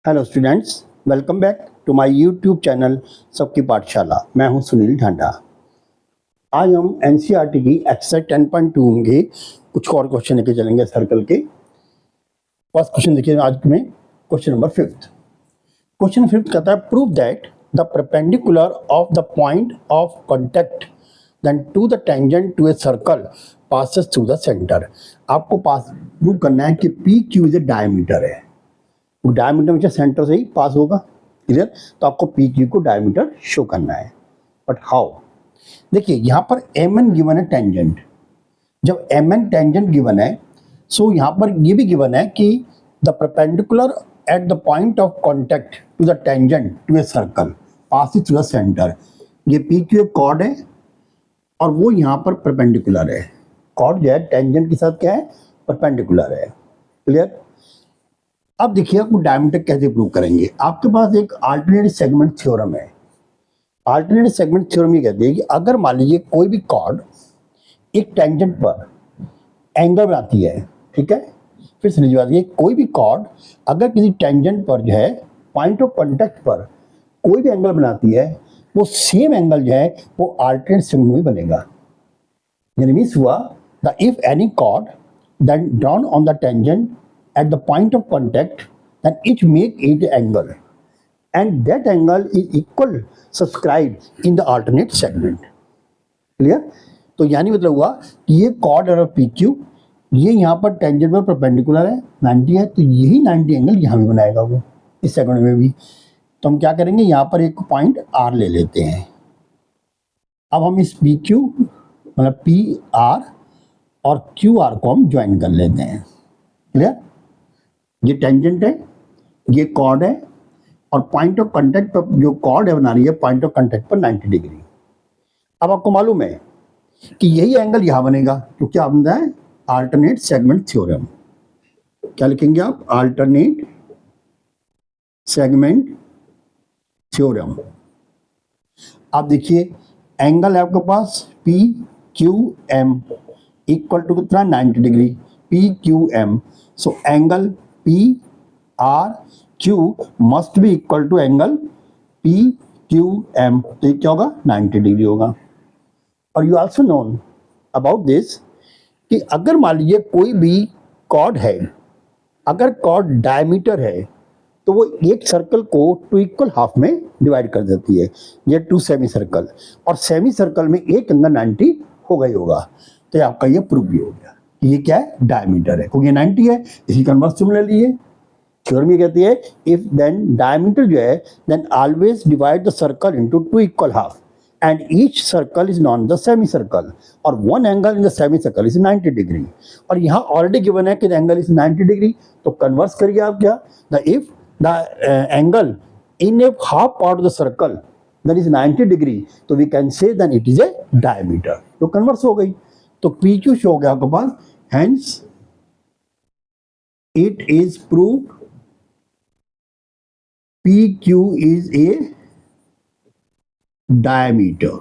Hello students, welcome back to my YouTube channel सबकी पाठशाला। मैं हूं सुनील ढांडा। आज हम एनसीईआरटी की एक्सरसाइज 10.2 के कुछ और क्वेश्चन लेके चलेंगे सर्कल के। फर्स्ट क्वेश्चन देखिए आज में, क्वेश्चन नंबर 5। क्वेश्चन 5 कहता है prove that the perpendicular of the point of contact then to the tangent to a circle passes through the centre. आपको पास प्रूव करना है कि P Q is a diameter है, डायमीटर हमेशा सेंटर से ही पास होगा। क्लियर? तो आपको पी क्यू को डायमीटर शो करना है, बट हाउ? देखिए यहाँ पर एम एन गिवन है टेंजेंट। जब एम एन टेंजेंट गिवन है, सो यहाँ पर ये भी गिवन है कि the perpendicular at the point of contact to the tangent to a circle pass through the centre. ये पी क्यू एक कॉर्ड है और वो यहाँ पर परपेंडिकुलर है। कॉर्ड जो है टेंजेंट के साथ क्या है? परपेंडिकुलर है। क्लियर? अब देखिए आपको डायमीटर कैसे प्रूव करेंगे। आपके पास एक अल्टरनेट सेगमेंट थ्योरम है। अल्टरनेट सेगमेंट थ्योरम ये कहती है कि अगर मान लीजिए कोई भी कॉर्ड एक टेंजेंट पर एंगल बनाती है, ठीक है, फिर समझ बात, कोई भी कॉर्ड अगर किसी टेंजेंट पर जो है पॉइंट ऑफ कॉन्टैक्ट पर कोई भी एंगल बनाती है, वो सेम एंगल जो है वो अल्टरनेट सेगमेंट में बनेगा। यानी मीन्स हुआ the if any chord then drawn on the tangent at the point of contact, then each make 8 angle and that angle is equal subscribed in the alternate segment. Clear? तो यानी मतलब हुआ कि ये कॉर्ड और P Q ये यहाँ पर टेंजेंट पर परपेंडिकुलर है 90 है, तो यही 90 एंगल यहाँ भी बनाएगा वो इस सेगमेंट में भी। तो हम क्या करेंगे, यहाँ पर एक पॉइंट आर ले लेते हैं। अब हम इस पी क्यू मतलब पी आर और क्यू आर को हम ज्वाइन कर लेते हैं। क्लियर? ये टेंजेंट है, ये कॉर्ड है और पॉइंट ऑफ कांटेक्ट पर जो कॉर्ड है बना रही है पॉइंट ऑफ कांटेक्ट पर 90 डिग्री। अब आपको मालूम है कि यही एंगल यहां बनेगा, तो क्या बनता है? Alternate segment theorem. क्या लिखेंगे आप? Alternate segment theorem. आप देखिए एंगल है आपके पास P Q M equal to कितना? 90 degree. P Q M, so angle P R Q must be equal to angle P Q M। तो ये क्या होगा? 90 डिग्री होगा। और you also known about this कि अगर मान लीजिए कोई भी कॉर्ड है, अगर कॉर्ड डायमीटर है तो वो एक सर्कल को टू इक्वल हाफ में डिवाइड कर देती है, ये टू सेमी सर्कल, और सेमी सर्कल में एक एंगल 90 होगा ही होगा। तो आपका ये प्रूफ भी हो गया। ये क्या है? डायमीटर है, क्योंकि 90 है। इसी कन्वर्स सिमिलरली है थ्योरम ये कहती है इफ देन डायमीटर जो है then always divide the circle into two equal half and each circle is known the semi circle और one angle in the semi circle is 90 degree. और यहाँ already given है कि एंगल इज 90 डिग्री, तो converse करिए आप क्या? The if the angle in a half part of the circle that is 90 degree, तो we can say then it is a diameter. तो कन्वर्स हो गई, तो पी क्यू शो हो गया आपके पास। Hence, it is proved PQ is a diameter।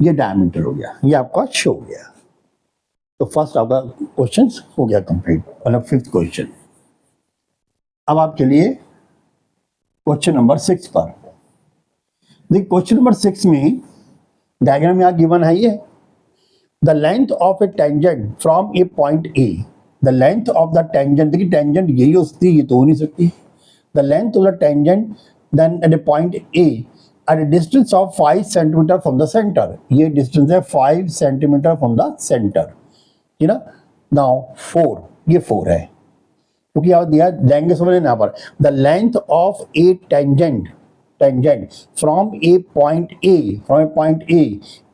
ये diameter हो गया, ये आपका शो हो गया। तो फर्स्ट आपका क्वेश्चन हो गया कंप्लीट, मतलब 5th क्वेश्चन। अब आप चलिए क्वेश्चन नंबर 6 पर। देखिए क्वेश्चन नंबर 6 में डायग्राम यहाँ गिवन है ये the length of a tangent from a point A, the length of the tangent, देखिए टेंजेंट यही हो सकती है, ये तो हो नहीं सकती। the length of the tangent then at a point A at a distance of 5 cm from the center, ये डिस्टेंस है 5 cm from the center, you know। now 4, ये 4 है क्योंकि यहाँ दिया लेंगे समझ लेना। यहाँ पर the length of a tangent from a point A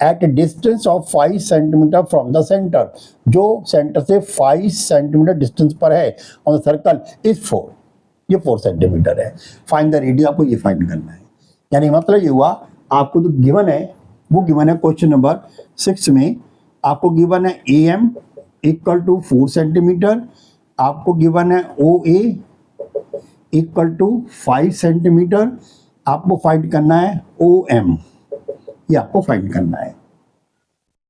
at a distance of 5 cm from the center, जो सेंटर से 5 सेंटीमीटर डिस्टेंस पर है ऑन द सर्कल इज 4, ये 4 सेंटीमीटर है। फाइंड द रेडियस, आपको ये फाइंड करना है। यानी मतलब ये हुआ आपको जो गिवन है वो गिवन है क्वेश्चन नंबर 6 में, आपको गिवन है AM इक्वल टू 4 सेंटीमीटर, आपको गिवन है OA इक्वल टू 5 सेंटीमीटर, आपको फाइंड करना है OM, ये आपको फाइंड करना है।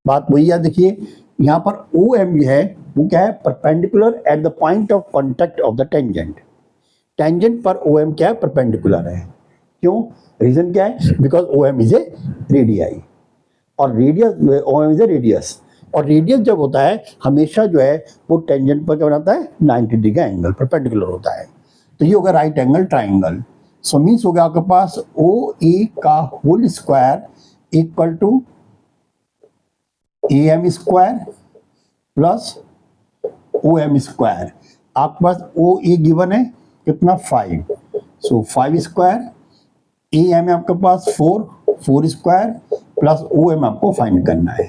बात वही है, देखिए यहाँ पर OM जो है वो क्या है? Perpendicular at the point of contact of the tangent. Tangent पर ओ एम क्या है, परपेंडिकुलर है। क्यों, रीजन क्या है, because O M is a radii और radius, O M is a radius, और रेडियस जब होता है हमेशा जो है वो टेंजेंट पर क्या बनाता है, 90 डिग्री का एंगल परपेंडिकुलर होता है। तो ये होगा right angle triangle. So means हो गया आपके पास ओ ए का whole square equal to A M square plus O M square. आपके पास ओ ए गिवन है कितना, 5, सो 5 स्क्वायर, ए एम है आपके पास 4 स्क्वायर प्लस ओ एम आपको फाइंड करना है।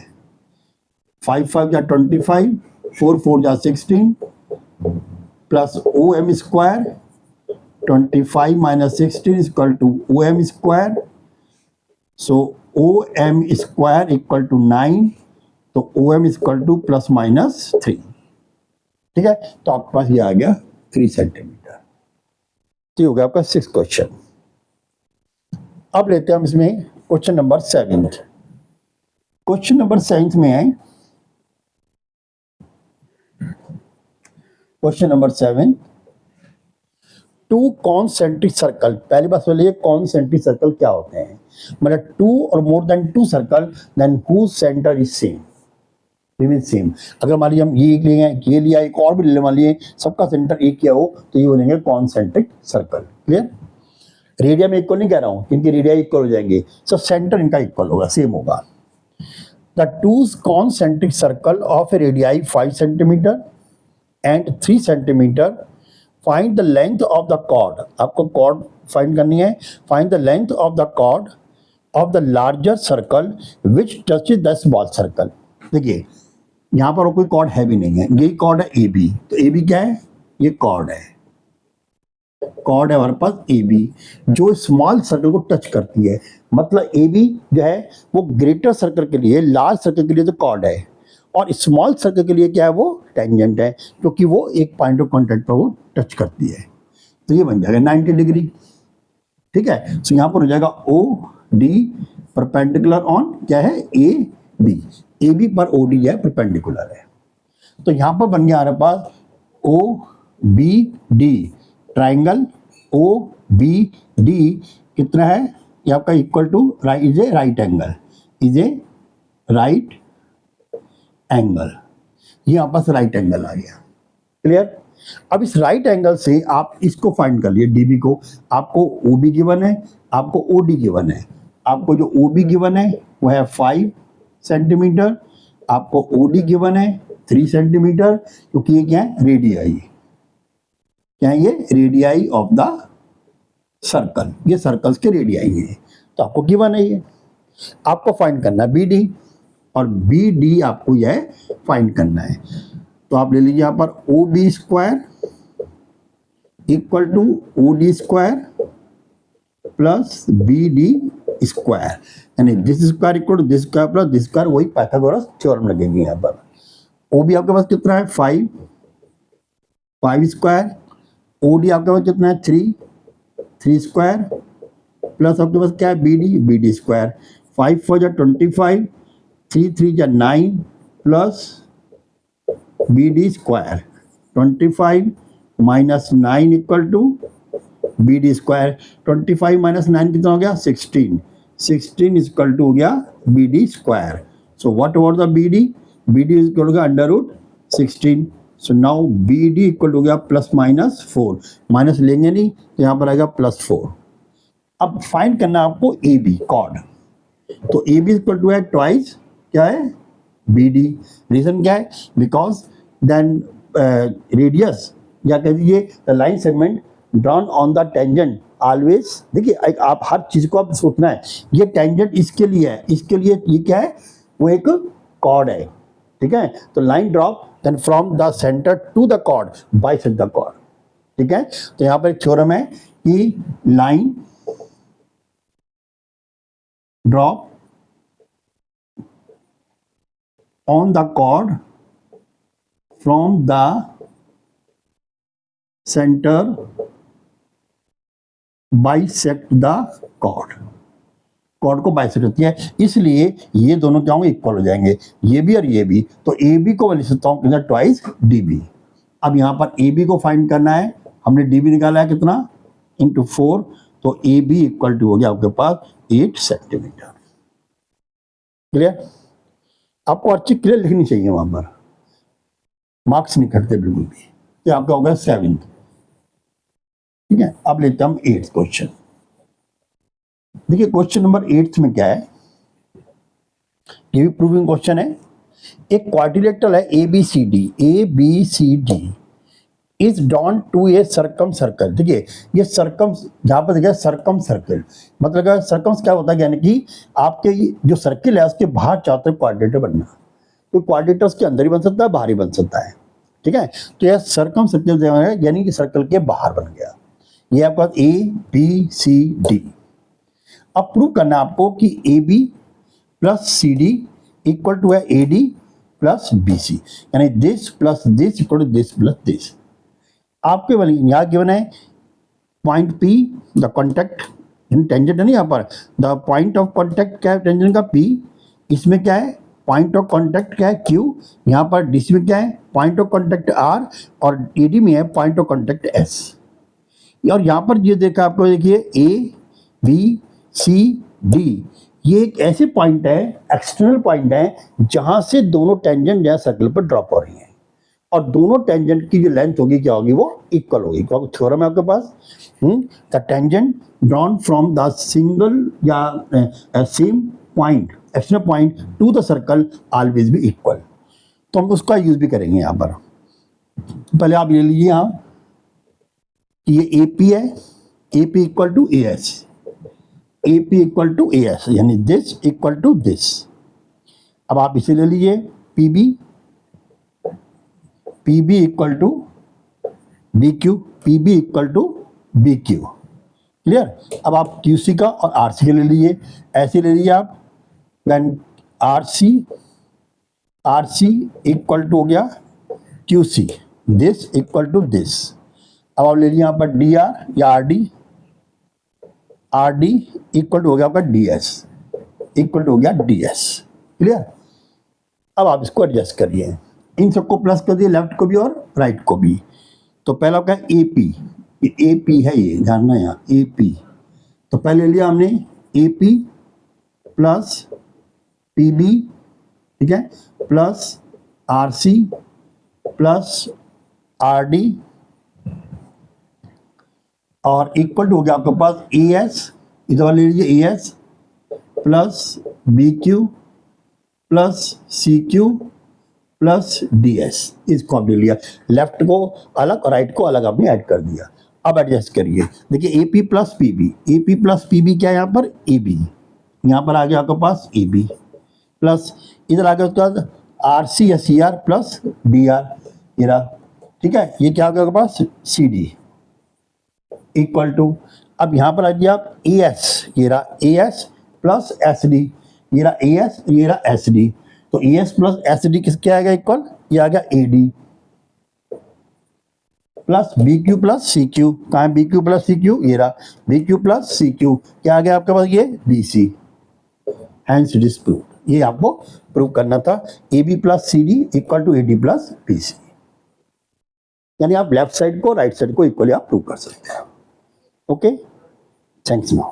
5 5 जा 25, 4 4 जा 16 plus O M square, 25 minus 16 equal to O M square. So O M square equal to 9, तो O M equal to plus minus 3। ठीक है, तो आपके पास ये आ गया 3 सेंटीमीटर। तो हो गया आपका 6 क्वेश्चन। अब लेते हैं हम इसमें क्वेश्चन नंबर 7। क्वेश्चन नंबर 7 में है, क्वेश्चन नंबर 7, 2 कॉन्सेंट्रिक सर्कल। पहली बात बोलिए कॉन्सेंट्रिक सर्कल क्या होते हैं, मतलब 2 और more than 2 circle then whose centre is same, same. अगर मान लीजिए हम ये लिए, ये लिया, एक और भी ले मान लिए, सबका सेंटर एक किया हो तो ये बनेंगे कॉन्सेंट्रिक सर्कल। क्लियर, रेडिया में इक्वल नहीं कह रहा हूं, इनकी रेडिया इक्वल हो जाएंगे, सब सेंटर इनका इक्वल होगा, सेम होगा। The two concentric circle of a radii 5 centimetre and 3 centimetre, find the length of the chord. आपको कॉर्ड फाइंड करनी है। Find the length of the chord of the larger circle which touches the small circle. देखिए यहाँ पर कोई cord है भी नहीं है, यही कॉर्ड है ए बी। तो ए बी क्या है, ये कॉर्ड है, कॉर्ड है हमारे पास ए बी, जो स्मॉल सर्कल को टच करती है। मतलब ए बी जो है वो ग्रेटर सर्कल के लिए, लार्ज सर्कल के लिए तो कॉर्ड है, और स्मॉल सर्कल के लिए क्या है, वो टेंजेंट है, क्योंकि वो एक पॉइंट ऑफ कॉन्टैक्ट पर वो टच करती है। तो ये बन जाएगा 90 डिग्री। ठीक है, तो यहाँ पर हो जाएगा ओ डी परपेंडिकुलर ऑन क्या है, ए बी। ए बी पर ओ डी है परपेंडिकुलर है। तो यहाँ पर बन गया हमारे पास O B D triangle. O B D कितना है, ये आपका equal to right, is a right angle, is a right angle. ये आपस राइट एंगल आ गया। क्लियर, अब इस राइट एंगल से आप इसको फाइंड कर लिए, डीबी को। आपको ओ बी गिवन है, आपको ओ डी गिवन है। आपको जो ओ बी गिवन है वो है 5 सेंटीमीटर, आपको ओ डी गिवन है 3 सेंटीमीटर, क्योंकि ये क्या है, रेडियाई। क्या है ये, रेडियाई ऑफ द सर्कल, ये सर्कल्स के रेडियाई है। तो आपको गिवन है ये, आपको फाइंड करना है बी डी, और बी डी आपको यह फाइंड करना है। तो आप ले लीजिए यहाँ पर O B square equal to O D square plus B D square, यानी this square equal to this square plus this square, वही पाइथागोरस थ्योरम लगेंगे यहाँ पर। ओ बी आपके पास कितना है, 5 स्क्वायर, ओ डी आपके पास कितना है, 3 स्क्वायर प्लस आपके पास क्या है, बी डी स्क्वायर। 5 4 जा 25, 3 3 जा 9 plus B D square. 25 minus 9 equal to B D square. 25 minus 9 कितना हो गया, 16 इक्वल टू हो गया B D square. So what about the B D, B D equal हो गया √16। So now B D equal हो गया प्लस माइनस 4, माइनस लेंगे नहीं तो यहाँ पर आएगा +4। अब फाइंड करना आपको ए बी कॉर्ड। तो ए बी इक्वल टू है ट्वाइस क्या है, बी डी। रीजन क्या है, बिकॉज देन रेडियस या कह दीजिए the line segment drawn on the tangent always. देखिए आप हर चीज को आप सोचना है, ये टेंजेंट इसके लिए है, इसके लिए ये क्या है, वो एक कॉर्ड है। ठीक है, तो line drop then from the centre to the cord bisect the cord. ठीक है, तो यहाँ पर एक थ्योरम है कि line drop on the chord from the center bisect the chord। Cord को बाइसेक्ट होती है, इसलिए ये दोनों क्या होंगे, इक्वल हो जाएंगे, ये भी और ये भी। तो ए बी को मैं लिख सकता हूँ ट्वाइस डी बी। अब यहाँ पर ए बी को फाइंड करना है हमने डी भी निकाला है कितना, इंटू 4, तो ए बी इक्वल टू हो गया आपके पास 8 सेंटीमीटर। क्लियर? आपको अच्छी क्लियर लिखनी चाहिए वहां पर, मार्क्स नहीं कटते बिल्कुल भी। तो आपका होगा 7। ठीक है, अब लेते हैं हम 8th क्वेश्चन। देखिए क्वेश्चन नंबर 8 में क्या है, ये भी प्रूविंग क्वेश्चन है। एक क्वाड्रिलेटरल है ABCD is drawn to a circumcircle. देखिए ये सर्कम, जहां पर देखिए सर्कम सर्कल मतलब सर्कम्स क्या होता है, यानी कि आपके जो सर्किल है उसके बाहर चाहते हैं क्वाड्रिलेटर बनना, तो क्वाड्रिलेटर उसके अंदर ही बन सकता है, बाहर ही बन सकता है। ठीक है, तो यह सर्कम सर्कल यानी कि सर्कल के बाहर बन गया। ये आपका ABCD। अब प्रूव करना है आपको कि AB plus CD equal to है AD प्लस BC, यानी this plus this equal to this plus this. आपके यहाँ गिवन है point P, the contact tangent है ना, यहाँ पर द पॉइंट ऑफ कॉन्टेक्ट क्या है टेंजेंट का P, इसमें क्या है पॉइंट ऑफ कॉन्टेक्ट क्या है Q, यहाँ पर DC में क्या है पॉइंट ऑफ कॉन्टेक्ट R, और AD में है पॉइंट ऑफ कॉन्टेक्ट S। और यहाँ पर ये देखा आपको, देखिए ABCD ये एक ऐसे पॉइंट है, एक्सटर्नल पॉइंट है, जहां से दोनों टेंजेंट जो है सर्कल पर ड्रॉप हो रही हैं, और दोनों टेंजेंट की जो लेंथ होगी क्या होगी, वो इक्वल होगी। क्योंकि थ्योरम है आपके पास, the tangent drawn from the single या same point external point to the circle always be equal. तो हम उसका यूज भी करेंगे यहाँ पर। पहले आप ले लीजिए यहाँ ये AP है, AP equal to AS, AP equal to AS, यानी दिस इक्वल टू दिस। अब आप इसे ले लीजिए PB equal to BQ, PB equal to BQ। Clear? अब आप QC का और RC का ले लीजिए, ऐसे ले लीजिए आप, देन RC इक्वल टू हो गया QC, this equal to this. अब आप ले लीजिए यहाँ पर DR या RD इक्वल टू हो गया आपका DS, इक्वल टू हो गया DS। क्लियर? अब आप इसको एडजस्ट करिए, इन सबको प्लस कर दिए, लेफ्ट को भी और राइट को भी। तो पहला क्या है AP है, ये जानना है यहाँ AP। तो पहले लिया हमने AP प्लस PB, ठीक है, प्लस RC प्लस RD, और इक्वल टू हो गया आपके पास AS, इधर ले लीजिए AS plus BQ plus CQ plus DS। इसको हमने लिया, लेफ्ट को अलग और राइट को अलग आपने ऐड कर दिया। अब एडजस्ट करिए, देखिए AP प्लस PB क्या है यहाँ पर AB, यहाँ पर आ गया आपके पास AB प्लस इधर आ गया उसके बाद RC या CR प्लस DR, ये रहा। ठीक है, ये क्या हो गया आपके पास CD इक्वल टू, अब यहाँ पर आ गया आप AS, ये रहा AS प्लस SD, ये रहा AS, ये रहा SD। तो AS प्लस SD किसके आ गया इक्वल, ये आ गया AD plus BQ plus CQ, कहाँ है BQ प्लस CQ, ये रहा BQ प्लस CQ, क्या आ गया आपके पास ये BC। Hence it is prove. ये आपको प्रूव करना था, AB plus CD equal to AD plus BC। यानी आप लेफ्ट साइड को राइट साइड को इक्वली आप प्रूव कर सकते हैं। Okay, thanks now.